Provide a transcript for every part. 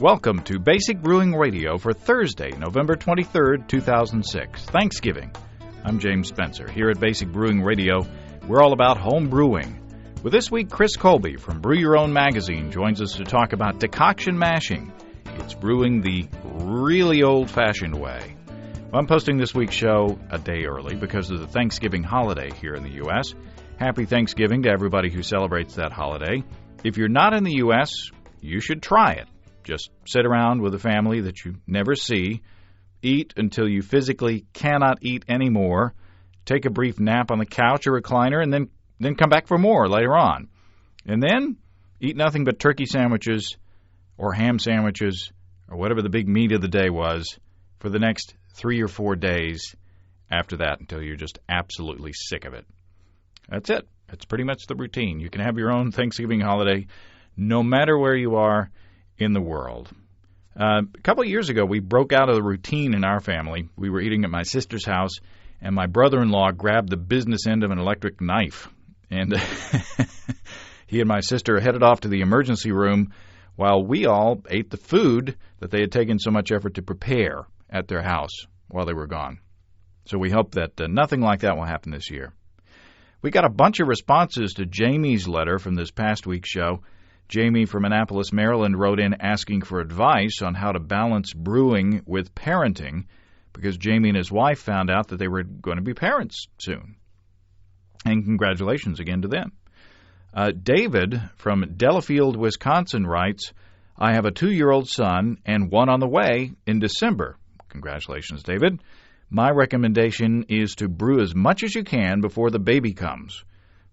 Welcome to Basic Brewing Radio for Thursday, November 23rd, 2006, Thanksgiving. I'm James Spencer. Here at Basic Brewing Radio, we're all about home brewing. With this week, Chris Colby from Brew Your Own Magazine joins us to talk about decoction mashing. It's brewing the really old-fashioned way. Well, I'm posting this week's show a day early because of the Thanksgiving holiday here in the U.S. Happy Thanksgiving to everybody who celebrates that holiday. If you're not in the U.S., you should try it. Just sit around with a family that you never see, eat until you physically cannot eat anymore, take a brief nap on the couch or recliner, and then come back for more later on. And then eat nothing but turkey sandwiches or ham sandwiches or whatever the big meat of the day was for the next 3 or 4 days after that until you're just absolutely sick of it. That's it. That's pretty much the routine. You can have your own Thanksgiving holiday no matter where you are in the world. A couple of years ago, we broke out of the routine in our family. We were eating at my sister's house, and my brother-in-law grabbed the business end of an electric knife. And he and my sister headed off to the emergency room while we all ate the food that they had taken so much effort to prepare at their house while they were gone. So we hope that nothing like that will happen this year. We got a bunch of responses to Jamie's letter from this past week's show. Jamie from Annapolis, Maryland, wrote in asking for advice on how to balance brewing with parenting because Jamie and his wife found out that they were going to be parents soon. And congratulations again to them. David from Delafield, Wisconsin writes, I have a 2-year-old son and one on the way in December. Congratulations, David. My recommendation is to brew as much as you can before the baby comes.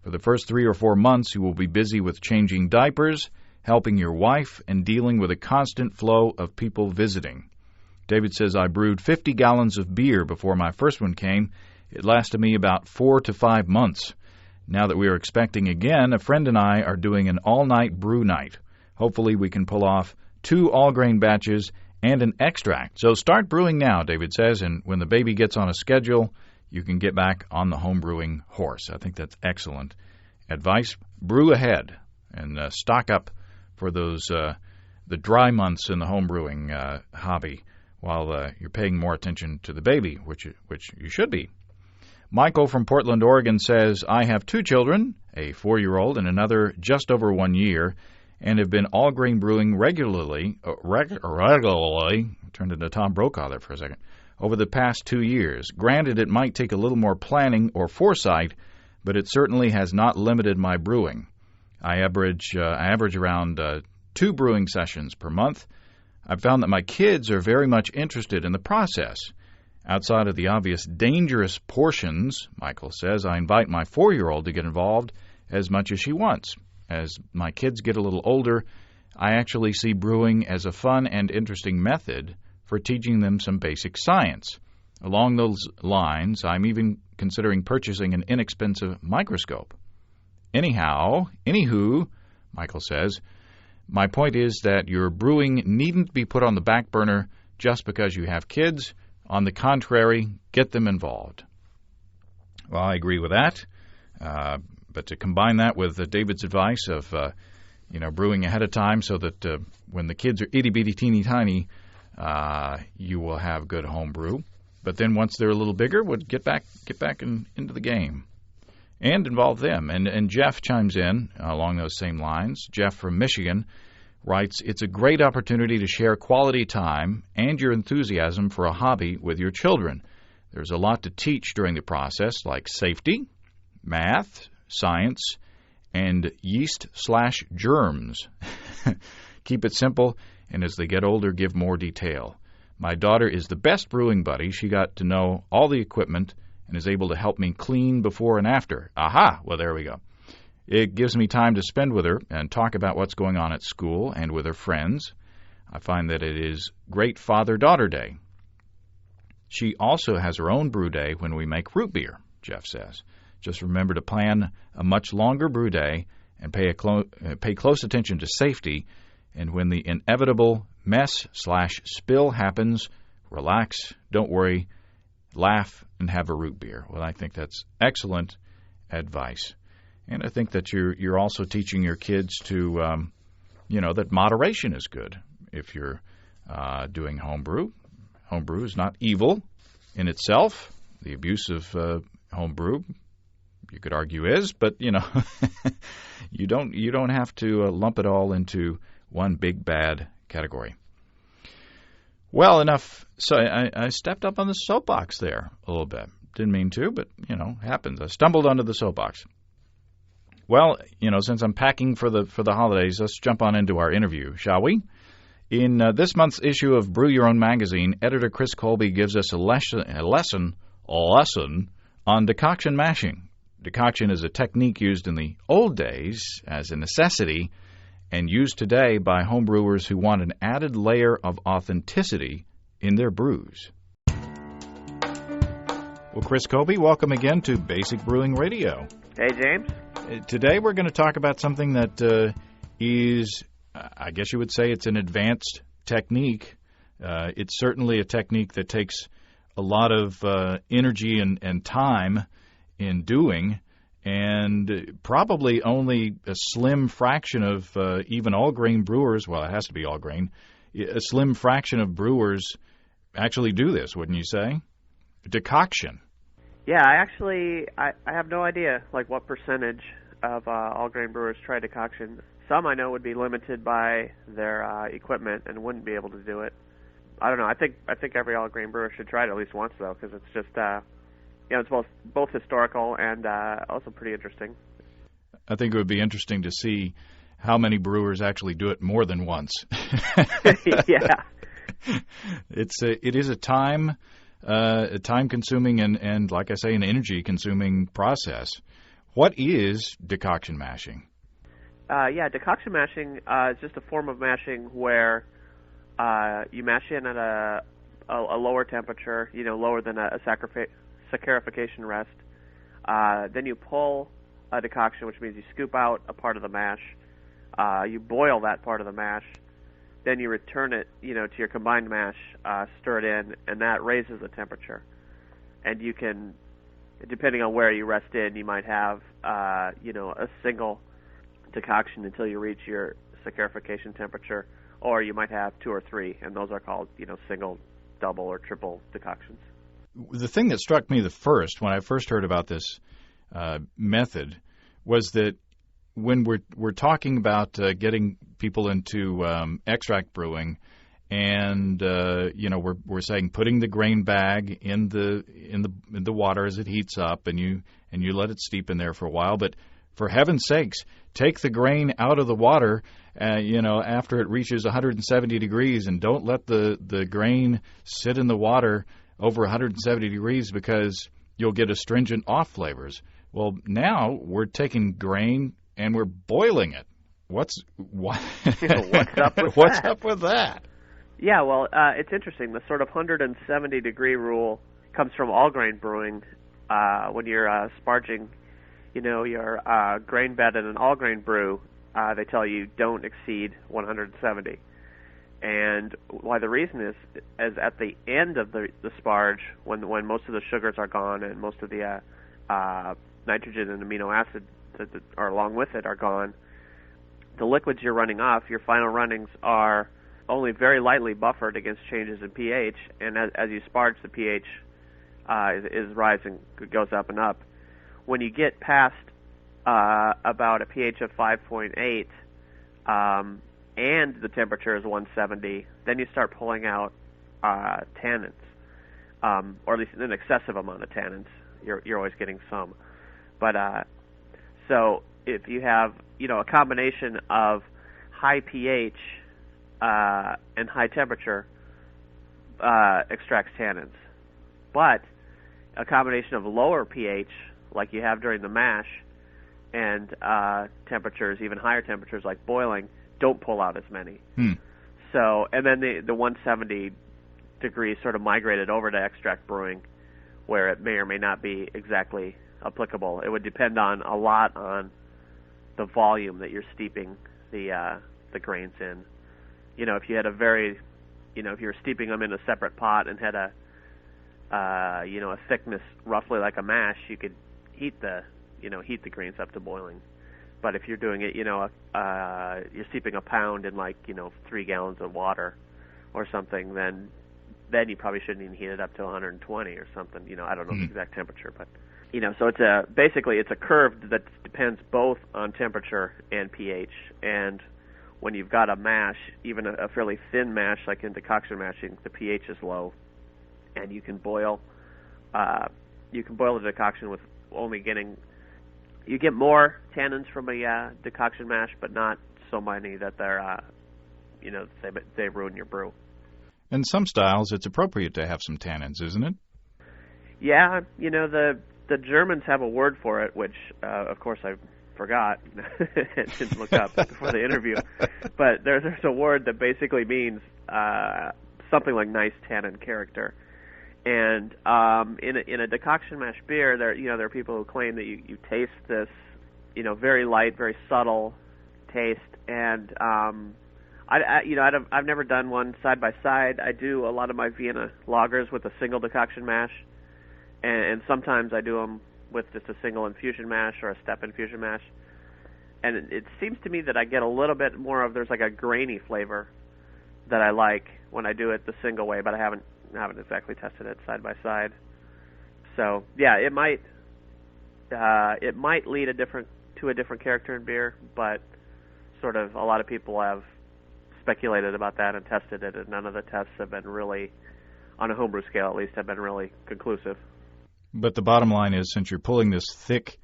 For the first 3 or 4 months, you will be busy with changing diapers, helping your wife, and dealing with a constant flow of people visiting. David says, I brewed 50 gallons of beer before my first one came. It lasted me about 4 to 5 months. Now that we are expecting again, a friend and I are doing an all-night brew night. Hopefully we can pull off 2 all-grain batches and an extract. So start brewing now, David says, and when the baby gets on a schedule, you can get back on the home brewing horse. I think that's excellent advice. Brew ahead and stock up for those the dry months in the home brewing hobby while you're paying more attention to the baby, which you should be. Michael from Portland, Oregon says, I have 2 children, a 4-year-old and another just over 1 year, and have been all-grain brewing regularly, turned into Tom Brokaw there for a second, over the past 2 years. Granted, it might take a little more planning or foresight, but it certainly has not limited my brewing. I average around 2 brewing sessions per month. I've found that my kids are very much interested in the process. Outside of the obvious dangerous portions, Michael says, I invite my 4-year-old to get involved as much as she wants. As my kids get a little older, I actually see brewing as a fun and interesting method for teaching them some basic science. Along those lines, I'm even considering purchasing an inexpensive microscope. Anywho, Michael says, my point is that your brewing needn't be put on the back burner just because you have kids. On the contrary, get them involved. Well, I agree with that. But to combine that with David's advice of, brewing ahead of time so that when the kids are itty-bitty, teeny-tiny, you will have good home brew. But then once they're a little bigger, we'll get back into the game and involve them. And Jeff chimes in along those same lines. Jeff from Michigan writes, it's a great opportunity to share quality time and your enthusiasm for a hobby with your children. There's a lot to teach during the process, like safety, math, science, and yeast/germs. Keep it simple, and as they get older, give more detail. My daughter is the best brewing buddy. She got to know all the equipment and is able to help me clean before and after. Aha! Well, there we go. It gives me time to spend with her and talk about what's going on at school and with her friends. I find that it is great Father-Daughter Day. She also has her own brew day when we make root beer, Jeff says. Just remember to plan a much longer brew day and pay close attention to safety. And when the inevitable mess/spill happens, relax, don't worry, laugh, and have a root beer. Well, I think that's excellent advice. And I think that you're also teaching your kids to, that moderation is good. if you're doing homebrew. Homebrew is not evil in itself. The abuse of homebrew, you could argue, is, but you don't have to lump it all into one big bad category. Well, enough. So I stepped up on the soapbox there a little bit. Didn't mean to, but happens. I stumbled onto the soapbox. Well, since I'm packing for the holidays, let's jump on into our interview, shall we? In this month's issue of Brew Your Own Magazine, editor Chris Colby gives us a lesson on decoction mashing. Decoction is a technique used in the old days as a necessity and used today by homebrewers who want an added layer of authenticity in their brews. Well, Chris Colby, welcome again to Basic Brewing Radio. Hey, James. Today we're going to talk about something that is, I guess you would say, it's an advanced technique. It's certainly a technique that takes a lot of energy and time in doing, and probably only a slim fraction of even all-grain brewers, well, it has to be all-grain, a slim fraction of brewers actually do this, wouldn't you say? Decoction. Yeah, I have no idea, what percentage of all-grain brewers try decoction. Some I know would be limited by their equipment and wouldn't be able to do it. I don't know. I think every all-grain brewer should try it at least once, though, because it's just, it's both historical and also pretty interesting. I think it would be interesting to see how many brewers actually do it more than once. Yeah. It is a time-consuming and, like I say, an energy-consuming process. What is decoction mashing? Decoction mashing is just a form of mashing where you mash in at a lower temperature, lower than a saccharification rest. Then you pull a decoction, which means you scoop out a part of the mash. You boil that part of the mash. Then you return it, to your combined mash, stir it in, and that raises the temperature. And you can, depending on where you rest in, you might have, a single decoction until you reach your saccharification temperature, or you might have two or three, and those are called, single, double, or triple decoctions. The thing that struck me when I first heard about this method was that when we're talking about getting people into extract brewing, and we're saying putting the grain bag in the water as it heats up, and you let it steep in there for a while. But for heaven's sakes, take the grain out of the water, after it reaches 170 degrees, and don't let the grain sit in the water over 170 degrees because you'll get astringent off flavors. Well, now we're taking grain and we're boiling it. What's up with that? Yeah, well, it's interesting. The sort of 170 degree rule comes from all grain brewing. When you're sparging, your grain bed in an all grain brew, they tell you don't exceed 170. And why the reason is at the end of the sparge, when most of the sugars are gone and most of the nitrogen and amino acid that are along with it are gone, the liquids you're running off, your final runnings, are only very lightly buffered against changes in pH, and as you sparge, the pH is rising, goes up and up. When you get past about a pH of 5.8, and the temperature is 170, then you start pulling out tannins, or at least an excessive amount of tannins. You're always getting some, but so if you have a combination of high pH and high temperature extracts tannins, but a combination of lower pH, like you have during the mash, and temperatures, even higher temperatures like boiling, don't pull out as many. So, and then the 170 degrees sort of migrated over to extract brewing, where it may or may not be exactly applicable. It would depend a lot on the volume that you're steeping the grains in. If you had if you were steeping them in a separate pot and had a thickness roughly like a mash, you could heat the grains up to boiling. But if you're doing it, you're steeping a pound in 3 gallons of water or something, then you probably shouldn't even heat it up to 120 or something. I don't know the exact temperature, but so it's basically a curve that depends both on temperature and pH. And when you've got a mash, even a fairly thin mash like in decoction mashing, the pH is low, and you can boil the decoction with only you get more tannins from a decoction mash, but not so many that they're they ruin your brew. In some styles, it's appropriate to have some tannins, isn't it? Yeah, the Germans have a word for it, which of course I forgot and didn't look up before the interview. But there's a word that basically means something like nice tannin character. And in a decoction mash beer, there are people who claim that you taste this, very light, very subtle taste. And I've never done one side by side. I do a lot of my Vienna lagers with a single decoction mash, and sometimes I do them with just a single infusion mash or a step infusion mash. And it seems to me that I get a little bit more of, there's like a grainy flavor that I like when I do it the single way, but I haven't exactly tested it side by side. So yeah, it might lead to a different character in beer, but sort of a lot of people have speculated about that and tested it, and none of the tests have been really, on a homebrew scale at least, have been really conclusive. But the bottom line is, since you're pulling this thick,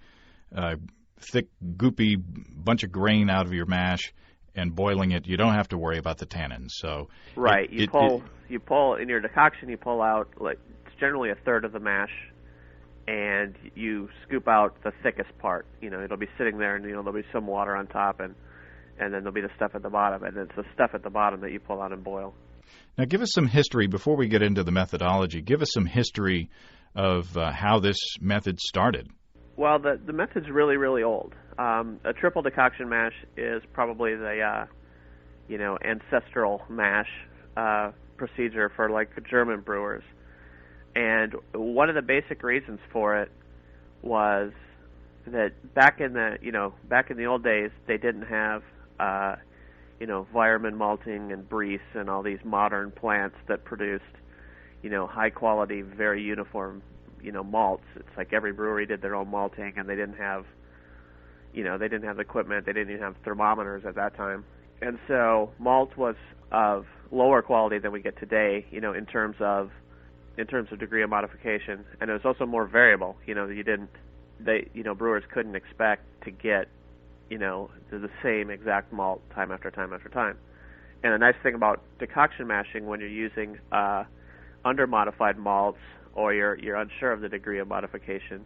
goopy bunch of grain out of your mash and boiling it, you don't have to worry about the tannins. So right, you pull in your decoction. You pull out it's generally a third of the mash, and you scoop out the thickest part. It'll be sitting there, and there'll be some water on top, and then there'll be the stuff at the bottom, and it's the stuff at the bottom that you pull out and boil. Now, give us some history before we get into the methodology. Give us some history of how this method started. Well, the method's really, really old. A triple decoction mash is probably the ancestral mash procedure for German brewers. And one of the basic reasons for it was that back in the old days, they didn't have Weyermann malting and Briess and all these modern plants that produced high quality, very uniform malts. It's like every brewery did their own malting, and they didn't have the equipment. They didn't even have thermometers at that time. And so malt was of lower quality than we get today, in terms of degree of modification, and it was also more variable. Brewers couldn't expect to get the same exact malt time after time after time. And the nice thing about decoction mashing, when you're using under-modified malts, or you're unsure of the degree of modification,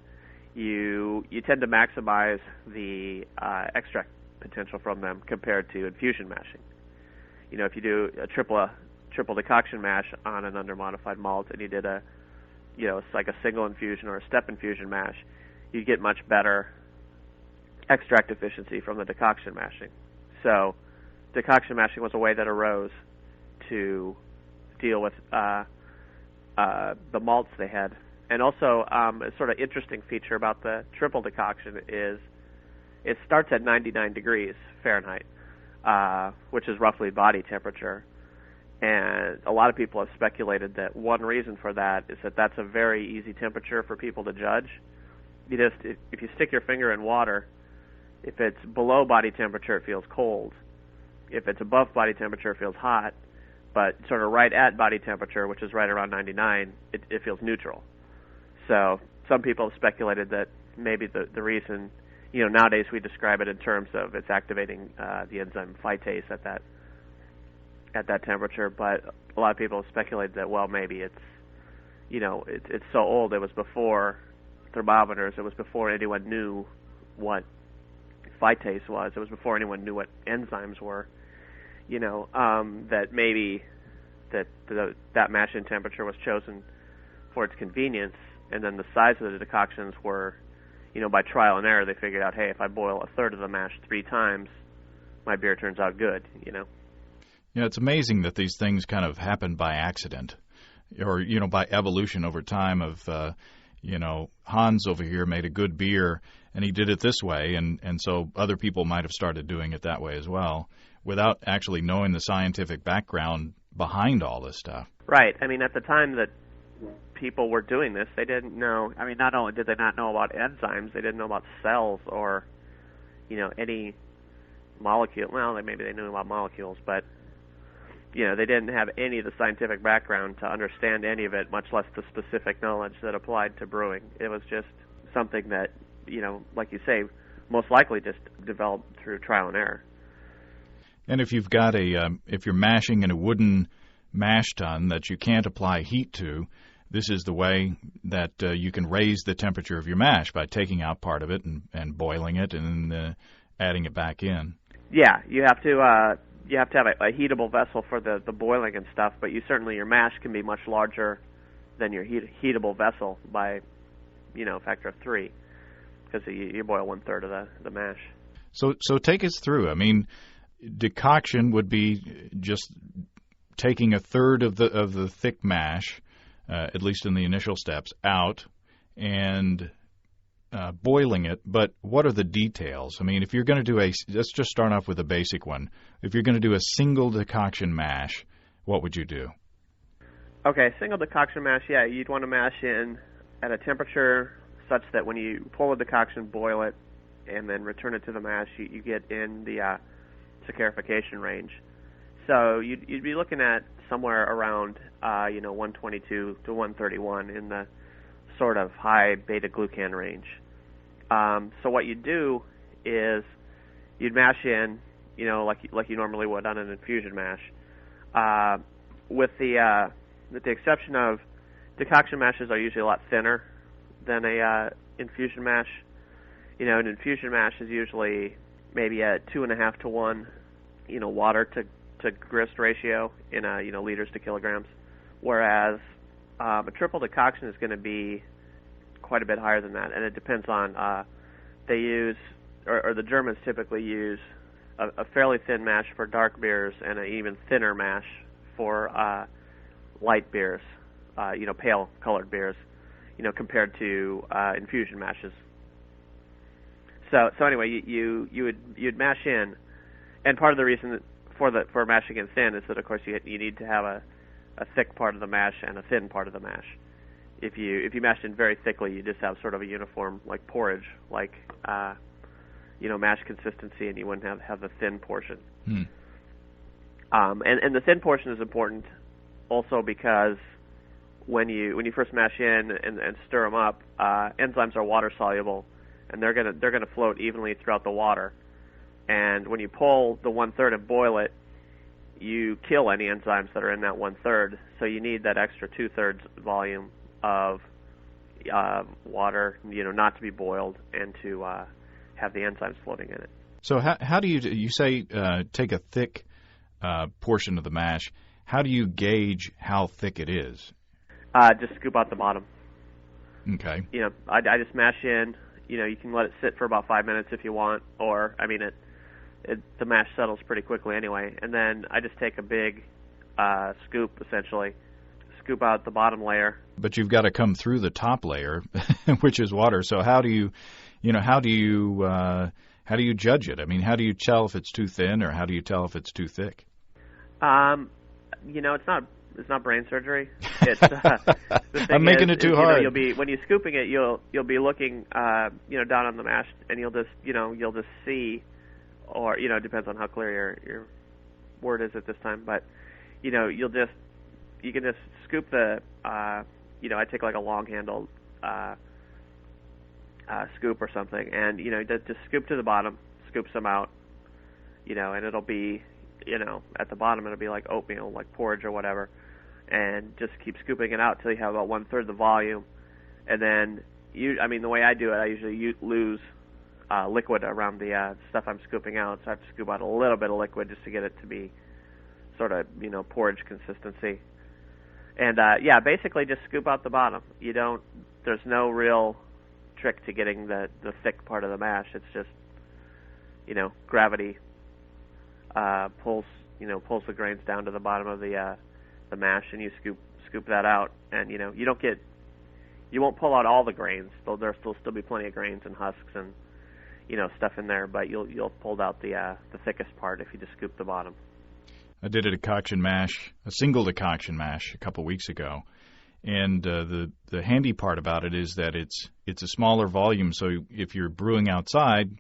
you tend to maximize the extract potential from them compared to infusion mashing. If you do a triple decoction mash on an under-modified malt, and you did it's like a single infusion or a step infusion mash, you get much better extract efficiency from the decoction mashing. So decoction mashing was a way that arose to deal with the malts they had. And also, a sort of interesting feature about the triple decoction is it starts at 99 degrees Fahrenheit, which is roughly body temperature. And a lot of people have speculated that one reason for that is that that's a very easy temperature for people to judge. If you stick your finger in water, if it's below body temperature, it feels cold. If it's above body temperature, it feels hot. But sort of right at body temperature, which is right around 99, it feels neutral. So some people have speculated that maybe the reason, nowadays we describe it in terms of it's activating the enzyme phytase at that temperature. But a lot of people have speculated that, well, maybe it's so old. It was before thermometers. It was before anyone knew what phytase was. It was before anyone knew what enzymes were. That maybe that mashing temperature was chosen for its convenience, and then the size of the decoctions were, by trial and error, they figured out, hey, if I boil a third of the mash 3 times, my beer turns out good. It's amazing that these things kind of happen by accident, or by evolution over time. Of Hans over here made a good beer, and he did it this way, and so other people might have started doing it that way as well, without actually knowing the scientific background behind all this stuff. Right. I mean, at the time that people were doing this, they didn't know. I mean, not only did they not know about enzymes, they didn't know about cells or, any molecule. Well, maybe they knew about molecules, but they didn't have any of the scientific background to understand any of it, much less the specific knowledge that applied to brewing. It was just something that, like you say, most likely just developed through trial and error. And if you've got if you're mashing in a wooden mash tun that you can't apply heat to, this is the way that you can raise the temperature of your mash by taking out part of it and boiling it and then adding it back in. Yeah, you have to have a heatable vessel for the boiling and stuff, but your mash can be much larger than your heatable vessel by, a factor of 3, because you boil 1/3 of the mash. So take us through. I mean, decoction would be just taking 1/3 of the thick mash, at least in the initial steps, out and boiling it. But what are the details? I mean, if you're going to do let's just start off with a basic one. If you're going to do a single decoction mash, what would you do? Okay, single decoction mash, yeah, you'd want to mash in at a temperature such that when you pull the decoction, boil it, and then return it to the mash, you get in the saccharification range. So you'd be looking at somewhere around 122 to 131 in the sort of high beta-glucan range. So what you'd do is you'd mash in, like you normally would on an infusion mash, with the exception of decoction mashes are usually a lot thinner than a infusion mash. An infusion mash is usually maybe a 2.5 to 1, water to grist ratio in liters to kilograms, whereas a triple decoction is going to be quite a bit higher than that, and it depends on they use or the Germans typically use a fairly thin mash for dark beers and an even thinner mash for light beers, pale colored beers, compared to infusion mashes. So anyway, you'd mash in, and part of the reason for mashing in thin is that, of course, you need to have a thick part of the mash and a thin part of the mash. If you mashed in very thickly, you just have sort of a uniform, like porridge, like mash consistency, and you wouldn't have the thin portion. And the thin portion is important also because when you first mash in and stir them up, enzymes are water soluble, and they're gonna float evenly throughout the water. And when you pull the 1/3 and boil it, you kill any enzymes that are in that 1/3. So you need that extra 2/3 volume of water, not to be boiled and to have the enzymes floating in it. So how do you say take a thick portion of the mash? How do you gauge how thick it is? Just scoop out the bottom. Okay. I just mash in. You can let it sit for about 5 minutes if you want, or the mash settles pretty quickly anyway. And then I just take a big scoop, essentially, scoop out the bottom layer. But you've got to come through the top layer, which is water. So how do you judge it? I mean, how do you tell if it's too thin, or how do you tell if it's too thick? It's not brain surgery. It's I'm making it too hard. You'll be, when you're scooping it, you'll be looking down on the mash, and you'll just see, or it depends on how clear your word is at this time, but you can just scoop the I take like a long handled scoop or something, and just scoop to the bottom, scoop some out, and it'll be at the bottom it'll be like oatmeal, like porridge or whatever, and just keep scooping it out till you have about 1/3 the volume, and then the way I do it, I usually lose liquid around the stuff I'm scooping out, so I have to scoop out a little bit of liquid just to get it to be sort of porridge consistency. And basically just scoop out the bottom. There's no real trick to getting the thick part of the mash. It's just gravity pulls the grains down to the bottom of the mash, and you scoop that out, and you won't pull out all the grains. There'll still be plenty of grains and husks and stuff in there, but you'll pull out the thickest part if you just scoop the bottom. I did a single decoction mash a couple weeks ago, and the handy part about it is that it's a smaller volume, so if you're brewing outside,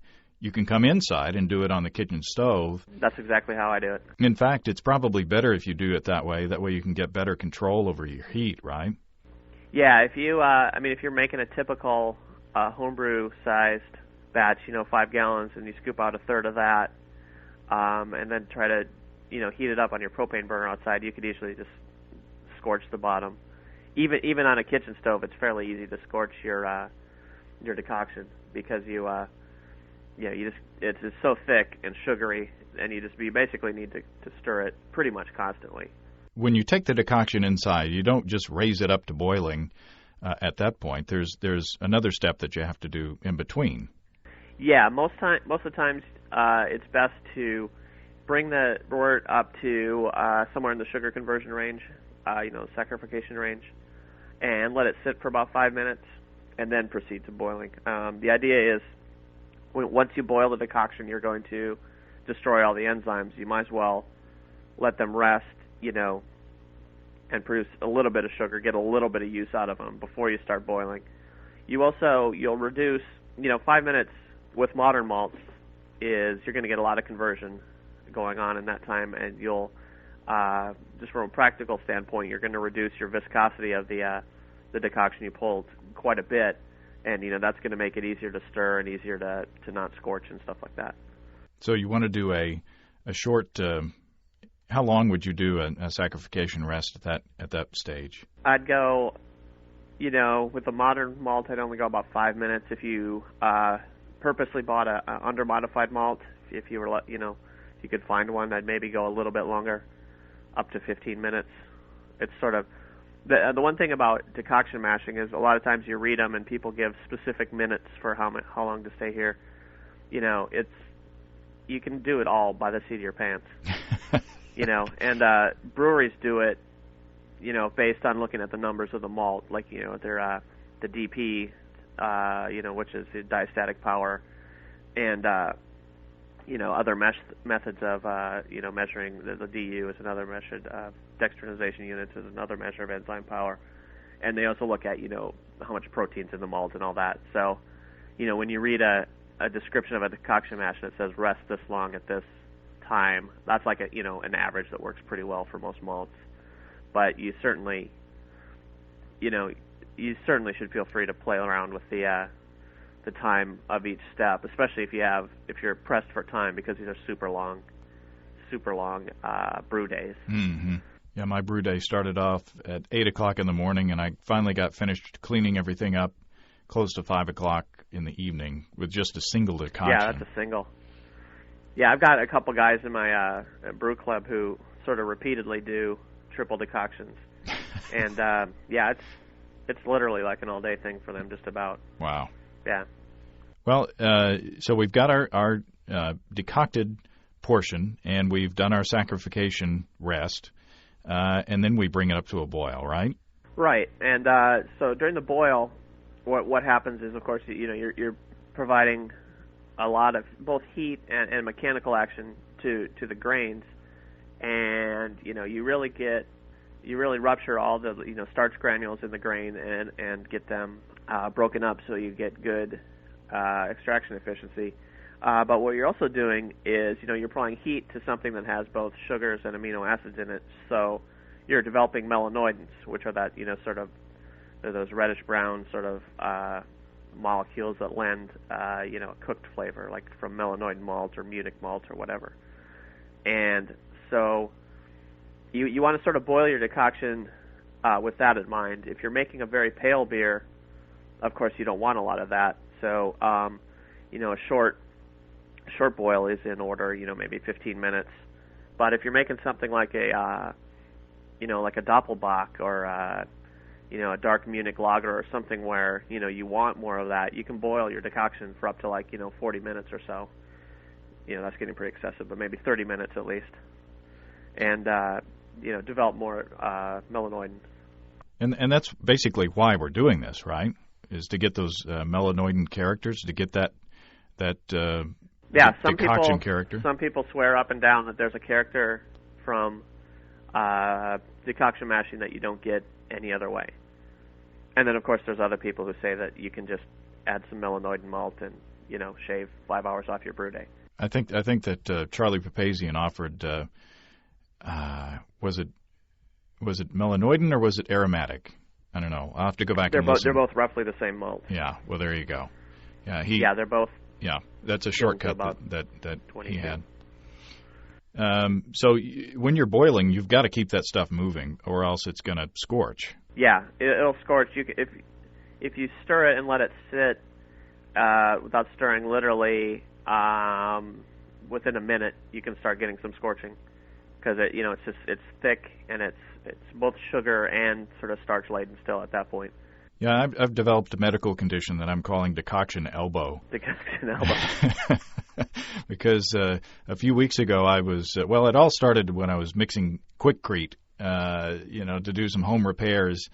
you can come inside and do it on the kitchen stove. That's exactly how I do it. In fact, it's probably better if you do it that way. That way you can get better control over your heat, right? Yeah, if you're making a typical homebrew-sized batch, 5 gallons, and you scoop out a third of that, and then try to, heat it up on your propane burner outside, you could easily just scorch the bottom. Even on a kitchen stove, it's fairly easy to scorch your decoction because it's just so thick and sugary, and you basically need to stir it pretty much constantly. When you take the decoction inside, you don't just raise it up to boiling at that point. There's another step that you have to do in between. Yeah, most of the times it's best to bring the brewer up to somewhere in the sugar conversion range, saccharification range, and let it sit for about 5 minutes, and then proceed to boiling. The idea is once you boil the decoction, you're going to destroy all the enzymes. You might as well let them rest, and produce a little bit of sugar, get a little bit of use out of them before you start boiling. You'll reduce, 5 minutes with modern malts you're going to get a lot of conversion going on in that time, and you'll, just from a practical standpoint, you're going to reduce your viscosity of the decoction you pulled quite a bit, and that's going to make it easier to stir and easier to not scorch and stuff like that. So you want to do a short. How long would you do a saccharification rest at that stage? I'd go, with the modern malt, I'd only go about 5 minutes. If you purposely bought a under-modified malt, if you were, if you could find one, I'd maybe go a little bit longer, up to 15 minutes. It's sort of the one thing about decoction mashing is a lot of times you read them and people give specific minutes for how long to stay here. You can do it all by the seat of your pants. And breweries do it, based on looking at the numbers of the malt, like, their the DP, which is the diastatic power, and other methods of measuring the DU is another measured, dextrinization units is another measure of enzyme power, and they also look at how much protein's in the malt and all that. So, when you read a description of a decoction mash that says rest this long at this time, that's like an average that works pretty well for most malts. But you certainly should feel free to play around with the time of each step, especially if you're pressed for time, because these are super long brew days. Mm-hmm. Yeah, my brew day started off at 8 o'clock in the morning, and I finally got finished cleaning everything up close to 5 o'clock in the evening with just a single decoction. Yeah, that's a single. Yeah, I've got a couple guys in my brew club who sort of repeatedly do triple decoctions, and it's literally like an all-day thing for them, just about. Wow. Yeah. Well, so we've got our decocted portion, and we've done our saccharification rest, and then we bring it up to a boil, right? Right, and so during the boil, what happens is, of course, you're providing a lot of both heat and mechanical action to the grains, and you really rupture all the starch granules in the grain and get them broken up so you get good extraction efficiency. But what you're also doing is you're applying heat to something that has both sugars and amino acids in it, so you're developing melanoidins, which are that they're those reddish brown sort of molecules that lend a cooked flavor, like from melanoid malt or Munich malt or whatever. And so you want to sort of boil your decoction with that in mind. If you're making a very pale beer, of course you don't want a lot of that. So a short boil is in order, maybe 15 minutes. But if you're making something like a Doppelbock or a dark Munich lager or something where, you want more of that, you can boil your decoction for up to 40 minutes or so. That's getting pretty excessive, but maybe 30 minutes at least. And, develop more melanoidin. And that's basically why we're doing this, right? Is to get those melanoidin characters, to get Decoction character. Some people swear up and down that there's a character from decoction mashing that you don't get any other way. And then, of course, there's other people who say that you can just add some melanoid and malt and, shave 5 hours off your brew day. I think that Charlie Papazian offered, was it melanoidin or was it aromatic? I don't know. I'll have to go back and listen. They're both roughly the same malt. Yeah, well, there you go. Yeah, they're both. Yeah, that's a shortcut that he had. So when you're boiling, you've got to keep that stuff moving, or else it's going to scorch. Yeah, it'll scorch. If you stir it and let it sit without stirring, literally within a minute, you can start getting some scorching because it's thick and it's both sugar and sort of starch laden still at that point. Yeah, I've developed a medical condition that I'm calling decoction elbow. Decoction elbow. Because a few weeks ago I was, it all started when I was mixing Quickcrete, to do some home repairs.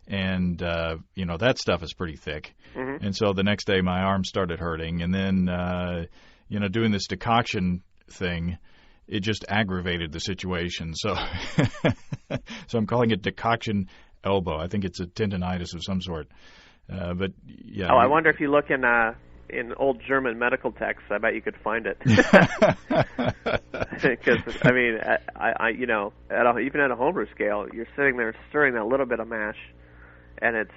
And, that stuff is pretty thick. Mm-hmm. And so the next day my arm started hurting. And then, doing this decoction thing, it just aggravated the situation. So I'm calling it decoction elbow. I think it's a tendonitis of some sort. But yeah. Oh, I wonder if you look in old German medical texts, I bet you could find it. Because even at a homebrew scale, you're sitting there stirring that little bit of mash, and it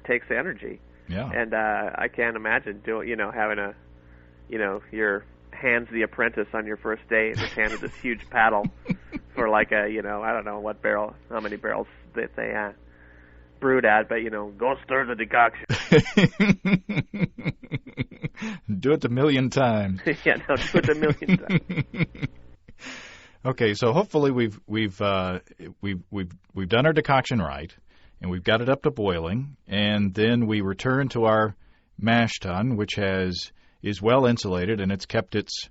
takes the energy. Yeah. And I can't imagine having your hands the apprentice on your first day and just handed this huge paddle for I don't know how many barrels that they brewed at, but go stir the decoction. Do it a million times. Yeah, no, do it a million times. Okay, so hopefully we've done our decoction right, and we've got it up to boiling, and then we return to our mash tun, which is well insulated, and it's kept its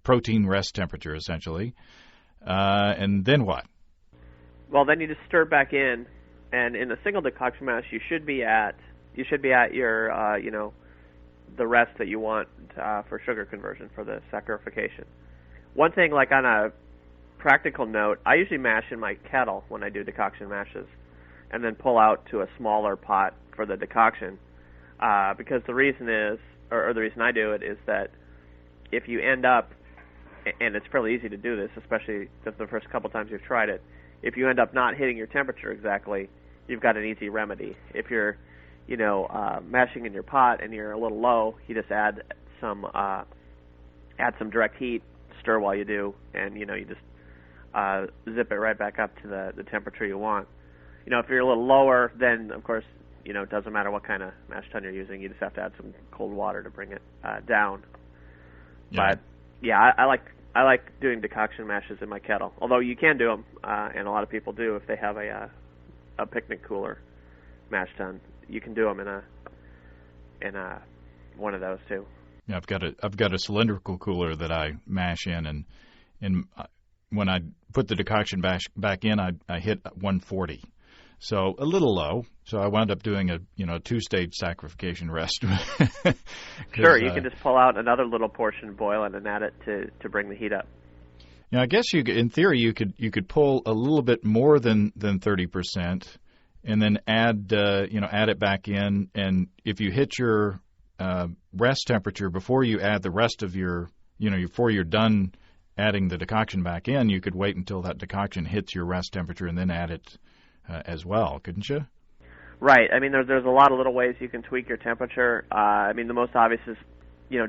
protein rest temperature essentially. And then what? Well, then you just stir it back in, and in a single decoction mash, you should be at your the rest that you want for sugar conversion for the saccharification. One thing, on a practical note, I usually mash in my kettle when I do decoction mashes, and then pull out to a smaller pot for the decoction. Because the reason is, or the reason I do it is that if you end up, and it's fairly easy to do this, especially the first couple times you've tried it, if you end up not hitting your temperature exactly, you've got an easy remedy. If you're, mashing in your pot and you're a little low, you just add some direct heat, stir while you do, and you just zip it right back up to the temperature you want. If you're a little lower, then of course, it doesn't matter what kind of mash tun you're using. You just have to add some cold water to bring it down. Yeah. But yeah, I like doing decoction mashes in my kettle. Although you can do them, and a lot of people do if they have a picnic cooler mash tun. You can do them in one of those too. Yeah, I've got a cylindrical cooler that I mash in, and when I put the decoction back in, I hit 140. So a little low. So I wound up doing a 2-stage saccharification rest. Sure, you can just pull out another little portion, boil it, and add it to bring the heat up. Now I guess in theory you could pull a little bit more than 30%, and then add it back in. And if you hit your rest temperature before you add the rest of your before you're done adding the decoction back in, you could wait until that decoction hits your rest temperature and then add it as well, couldn't you? Right. I mean, there's a lot of little ways you can tweak your temperature. The most obvious is,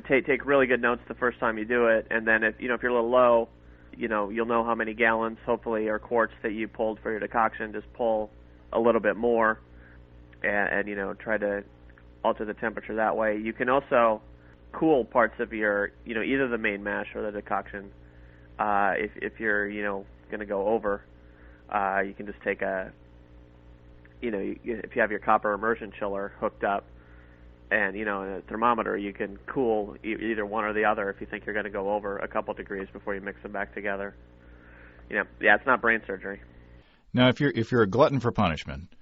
take really good notes the first time you do it, and then if you're a little low, you'll know how many gallons, hopefully, or quarts that you pulled for your decoction. Just pull a little bit more, and try to alter the temperature that way. You can also cool parts of your, either the main mash or the decoction. If you're, going to go over, you can just take if you have your copper immersion chiller hooked up and, a thermometer, you can cool either one or the other if you think you're going to go over a couple degrees before you mix them back together. It's not brain surgery. Now, if you're a glutton for punishment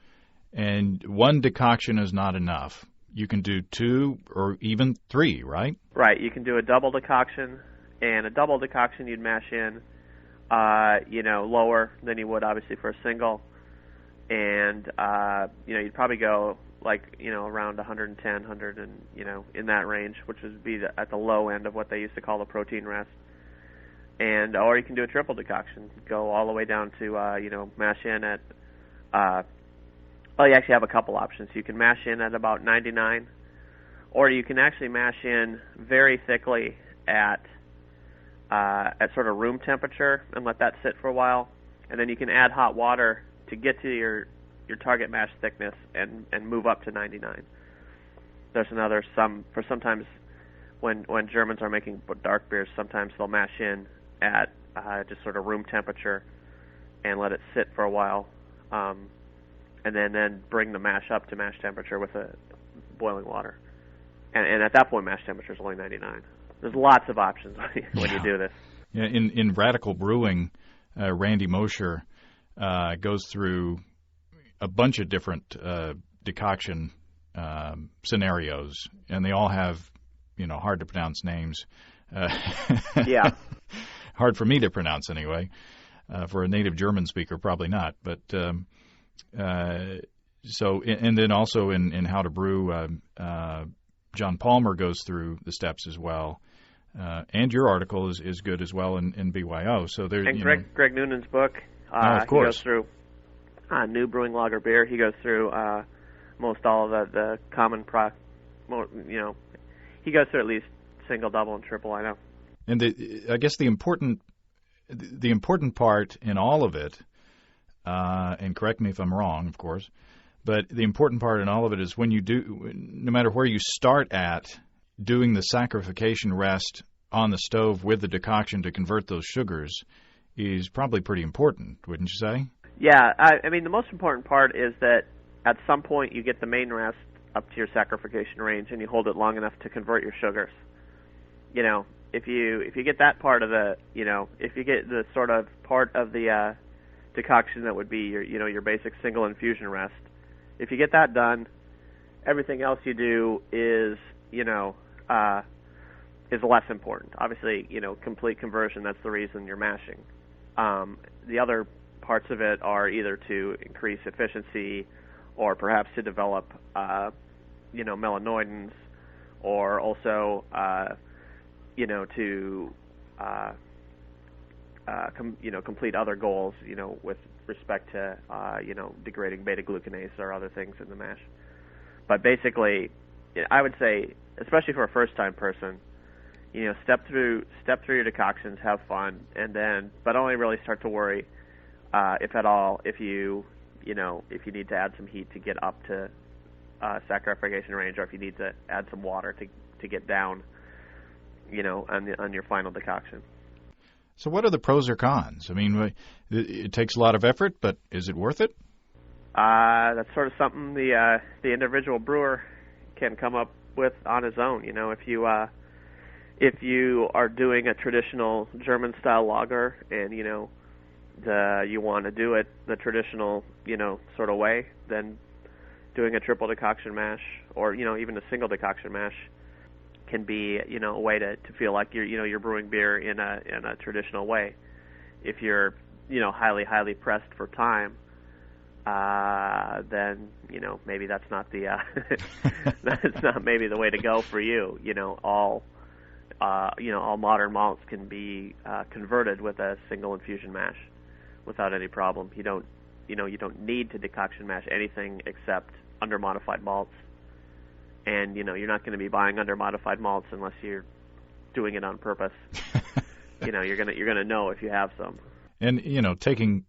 and one decoction is not enough, you can do 2 or even 3, right? Right. You can do a double decoction, and a double decoction you'd mash in, lower than you would obviously for a single, and you'd probably go around 110, 100, and in that range, which would be at the low end of what they used to call the protein rest. Or you can do a triple decoction, go all the way down to mash in at. You actually have a couple options. You can mash in at about 99, or you can actually mash in very thickly at sort of room temperature and let that sit for a while, and then you can add hot water to get to your target mash thickness and move up to 99. There's sometimes when Germans are making dark beers, sometimes they'll mash in at just sort of room temperature and let it sit for a while. And then bring the mash up to mash temperature with a boiling water. And at that point, mash temperature is only 99. There's lots of options when you do this. Yeah, in Radical Brewing, Randy Mosher goes through a bunch of different decoction scenarios, and they all have, hard to pronounce names. Yeah. Hard for me to pronounce anyway. For a native German speaker, probably not. But and then also in How to Brew, John Palmer goes through the steps as well. And your article is good as well in BYO. So there's Greg Noonan's book. Of course. He goes through New Brewing Lager Beer. He goes through most all of the common he goes through at least single, double, and triple. I know. And I guess the important part in all of it, and correct me if I'm wrong, of course, but the important part in all of it is when you do, no matter where you start at, doing the saccharification rest on the stove with the decoction to convert those sugars is probably pretty important, wouldn't you say? Yeah, I mean, the most important part is that at some point you get the main rest up to your saccharification range and you hold it long enough to convert your sugars. If you get that part of the, if you get the sort of part of the decoction that would be your basic single infusion rest, if you get that done, everything else you do is less important. Obviously, complete conversion, that's the reason you're mashing. The other parts of it are either to increase efficiency or perhaps to develop, melanoidins, or also, to complete other goals, with respect to, degrading beta-glucanase or other things in the mash. But basically, I would say, especially for a first-time person, step through your decoctions, have fun, but only really start to worry, if at all, if you need to add some heat to get up to saccharification range, or if you need to add some water to get down, on your final decoction. So what are the pros or cons? I mean, it takes a lot of effort, but is it worth it? That's sort of something the individual brewer can come up with on his own. If you are doing a traditional German style lager and you want to do it the traditional sort of way, then doing a triple decoction mash or even a single decoction mash can be a way to feel like you're brewing beer in a traditional way. If you're highly pressed for time, then maybe that's not the that's not maybe the way to go for you. All modern malts can be converted with a single infusion mash without any problem. You don't need to decoction mash anything except under modified malts. And you're not going to be buying under modified malts unless you're doing it on purpose. You're gonna know if you have some. And taking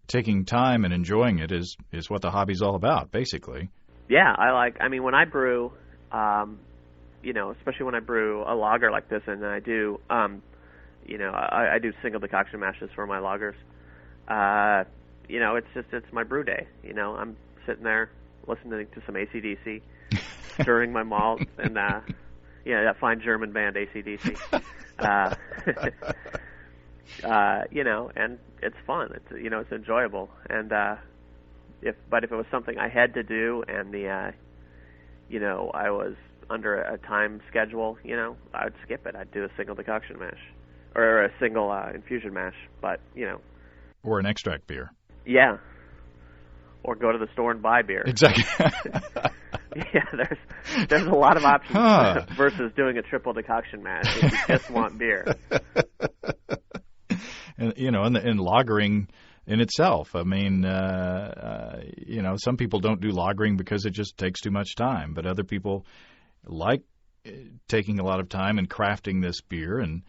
time and enjoying it is what the hobby's all about, basically. Yeah, I mean, when I brew, especially when I brew a lager like this, and I do, I do single decoction mashes for my lagers. It's my brew day. I'm sitting there listening to some AC/DC. Stirring my malt and that fine German band AC/DC, and it's fun. It's enjoyable. And if it was something I had to do, and I was under a time schedule, I would skip it. I'd do a single decoction mash or a single infusion mash, but or an extract beer. Yeah. Or go to the store and buy beer. Exactly. Yeah, there's a lot of options versus doing a triple decoction mash if you just want beer. And and lagering in itself. I mean, some people don't do lagering because it just takes too much time, but other people like taking a lot of time and crafting this beer, and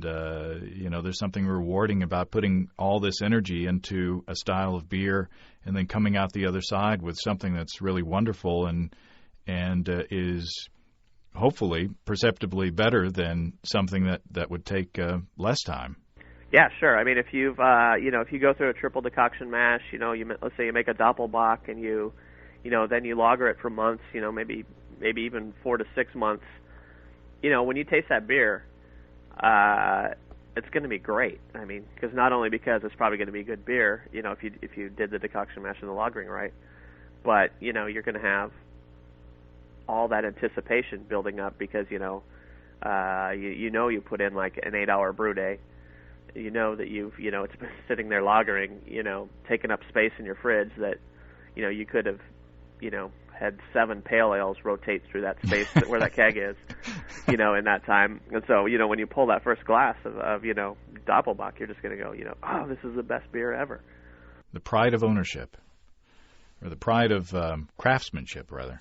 there's something rewarding about putting all this energy into a style of beer and then coming out the other side with something that's really wonderful and is hopefully perceptibly better than something that would take less time. Yeah, sure. I mean, if you've if you go through a triple decoction mash, let's say you make a Doppelbock and then you lager it for months, maybe even 4 to 6 months. When you taste that beer, it's going to be great. I mean, because not only because it's probably going to be good beer, if you did the decoction mash and the lagering right, but you're going to have all that anticipation building up because you put in like an 8-hour brew day. That it's been sitting there lagering, taking up space in your fridge that you could have had 7 pale ales rotate through that space where that keg is, in that time. And so, when you pull that first glass of Doppelbock, you're just going to go, oh, this is the best beer ever. The pride of ownership, or the pride of craftsmanship, rather.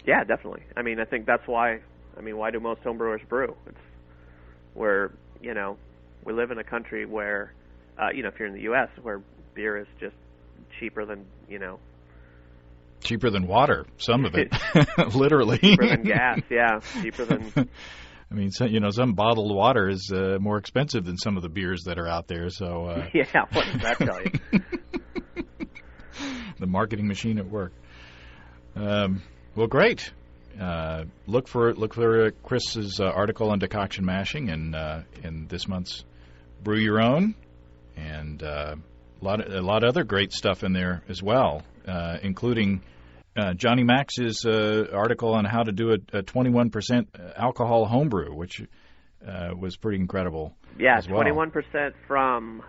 Yeah, definitely. I mean, I think that's why do most homebrewers brew? It's where, we live in a country where, if you're in the U.S., where beer is just cheaper than, cheaper than water, some of it, literally. Cheaper than gas, yeah. Cheaper than... I mean, some bottled water is more expensive than some of the beers that are out there, so... Yeah, what does that tell you? The marketing machine at work. Well, great. Look for Chris's article on decoction mashing in this month's Brew Your Own, and a lot of other great stuff in there as well, including Johnny Max's article on how to do a 21% alcohol homebrew, which was pretty incredible. Yeah, as well. 21% from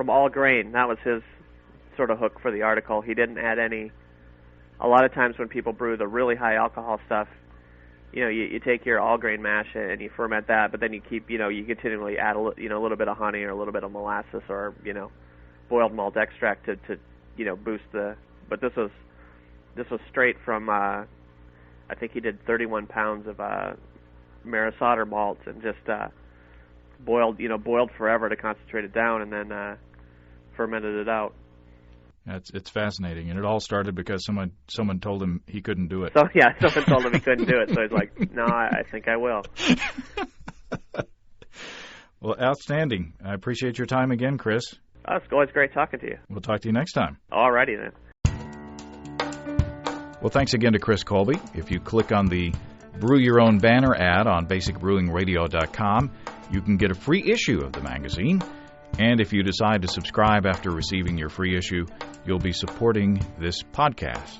all grain. That was his sort of hook for the article. He didn't add any. A lot of times when people brew the really high alcohol stuff, you take your all grain mash and you ferment that, but then you keep, you continually add a little bit of honey or a little bit of molasses or, boiled malt extract to boost the. But this was straight from. I think he did 31 pounds of Marisauder malt and just boiled forever to concentrate it down and then fermented it out. It's fascinating, and it all started because someone told him he couldn't do it. So yeah, someone told him he couldn't do it, so he's like, "No, I think I will." Well, outstanding. I appreciate your time again, Chris. Oh, it's always great talking to you. We'll talk to you next time. All righty then. Well, thanks again to Chris Colby. If you click on the Brew Your Own banner ad on basicbrewingradio.com, you can get a free issue of the magazine. And if you decide to subscribe after receiving your free issue, you'll be supporting this podcast.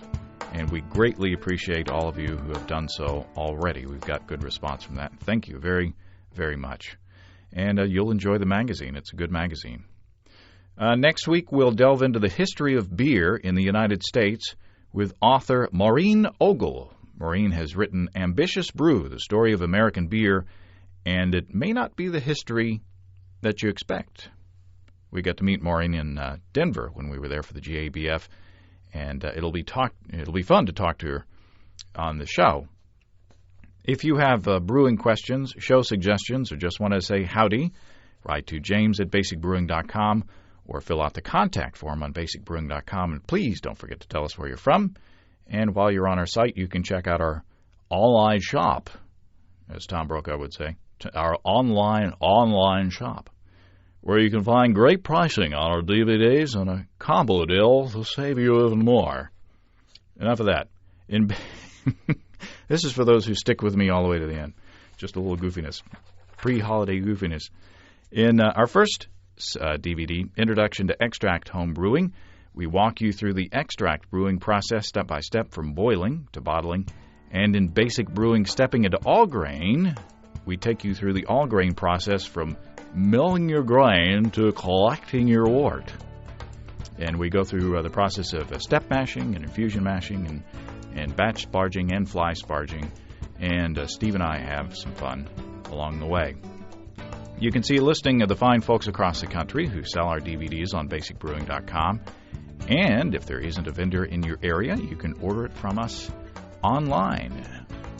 And we greatly appreciate all of you who have done so already. We've got good response from that. Thank you very, very much. And you'll enjoy the magazine. It's a good magazine. Next week, we'll delve into the history of beer in the United States with author Maureen Ogle. Maureen has written Ambitious Brew, the story of American beer, and it may not be the history that you expect. We got to meet Maureen in Denver when we were there for the GABF, and it'll be fun to talk to her on the show. If you have brewing questions, show suggestions, or just want to say howdy, write to james@basicbrewing.com or fill out the contact form on basicbrewing.com. And please don't forget to tell us where you're from. And while you're on our site, you can check out our online shop, as Tom Brokaw would say, our online shop, where you can find great pricing on our DVDs and a combo deal to save you even more. Enough of that. This is for those who stick with me all the way to the end. Just a little goofiness, pre-holiday goofiness. In our first DVD, Introduction to Extract Home Brewing, we walk you through the extract brewing process step by step from boiling to bottling And in Basic Brewing Stepping into All Grain, we take you through the all grain process from milling your grain to collecting your wort. And we go through the process of step mashing and infusion mashing and batch sparging and fly sparging. And Steve and I have some fun along the way. You can see a listing of the fine folks across the country who sell our DVDs on basicbrewing.com. And if there isn't a vendor in your area, you can order it from us online.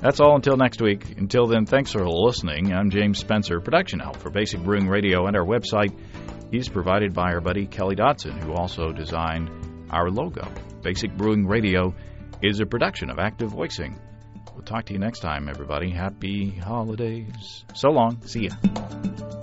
That's all until next week. Until then, thanks for listening. I'm James Spencer. Production help for Basic Brewing Radio and our website is provided by our buddy Kelly Dodson, who also designed our logo. Basic Brewing Radio is a production of Active Voicing. We'll talk to you next time, everybody. Happy holidays. So long. See ya.